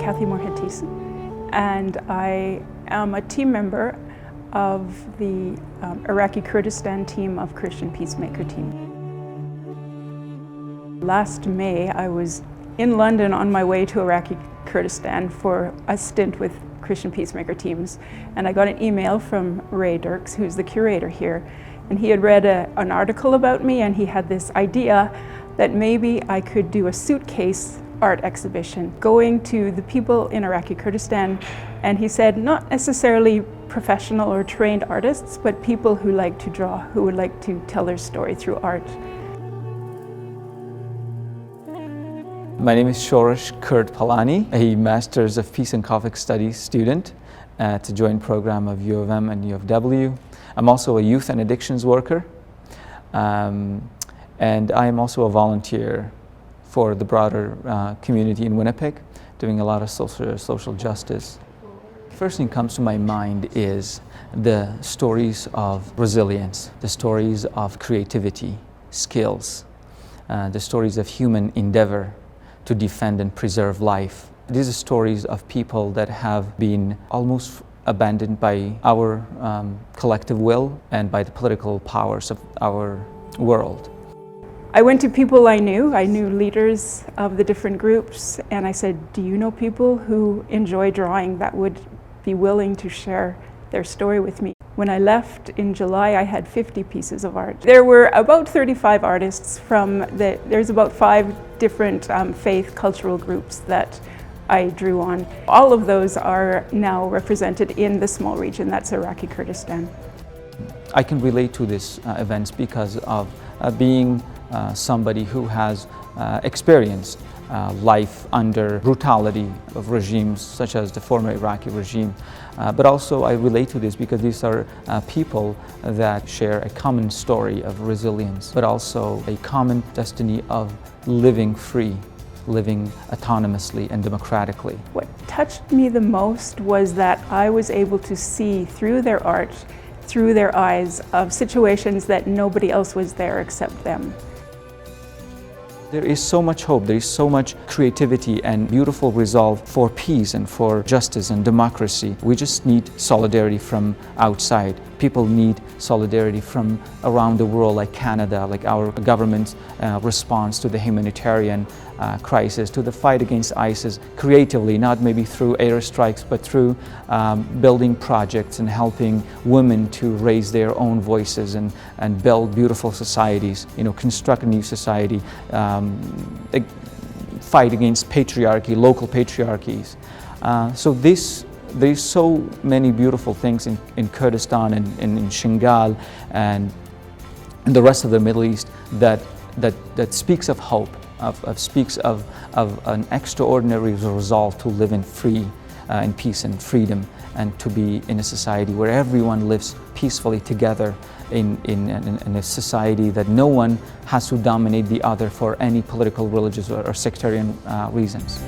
Kathy Moorhead-Thiessen, and I am a team member of the Iraqi Kurdistan team of Christian Peacemaker team. Last May, I was in London on my way to Iraqi Kurdistan for a stint with Christian Peacemaker teams, and I got an email from Ray Dirks, who's the curator here, and he had read an article about me, and he had this idea that maybe I could do a suitcase art exhibition going to the people in Iraqi Kurdistan, and he said not necessarily professional or trained artists, but people who like to draw, who would like to tell their story through art. My name is Shoresh Kurd Palani, a Masters of Peace and Conflict Studies student at the joint program of U of M and U of W. I'm also a youth and addictions worker, and I am also a volunteer for the broader community in Winnipeg, doing a lot of social justice. First thing comes to my mind is the stories of resilience, the stories of creativity, skills, the stories of human endeavor to defend and preserve life. These are stories of people that have been almost abandoned by our collective will and by the political powers of our world. I went to people I knew leaders of the different groups, and I said, do you know people who enjoy drawing that would be willing to share their story with me? When I left in July, I had 50 pieces of art. There were about 35 artists there's about 5 different faith cultural groups that I drew on. All of those are now represented in the small region, that's Iraqi Kurdistan. I can relate to these events because of being somebody who has experienced life under brutality of regimes such as the former Iraqi regime. But also I relate to this because these are people that share a common story of resilience, but also a common destiny of living free, living autonomously and democratically. What touched me the most was that I was able to see through their art, through their eyes, of situations that nobody else was there except them. There is so much hope, there is so much creativity and beautiful resolve for peace and for justice and democracy. We just need solidarity from outside. People need solidarity from around the world, like Canada, like our government's response to the humanitarian crisis, to the fight against ISIS, creatively, not maybe through airstrikes, but through building projects and helping women to raise their own voices and build beautiful societies, construct a new society, fight against patriarchy, local patriarchies. So there's so many beautiful things in Kurdistan and in Shingal and in the rest of the Middle East that speaks of hope, speaks of an extraordinary resolve to live in peace and freedom, and to be in a society where everyone lives peacefully together in a society that no one has to dominate the other for any political, religious, or sectarian reasons.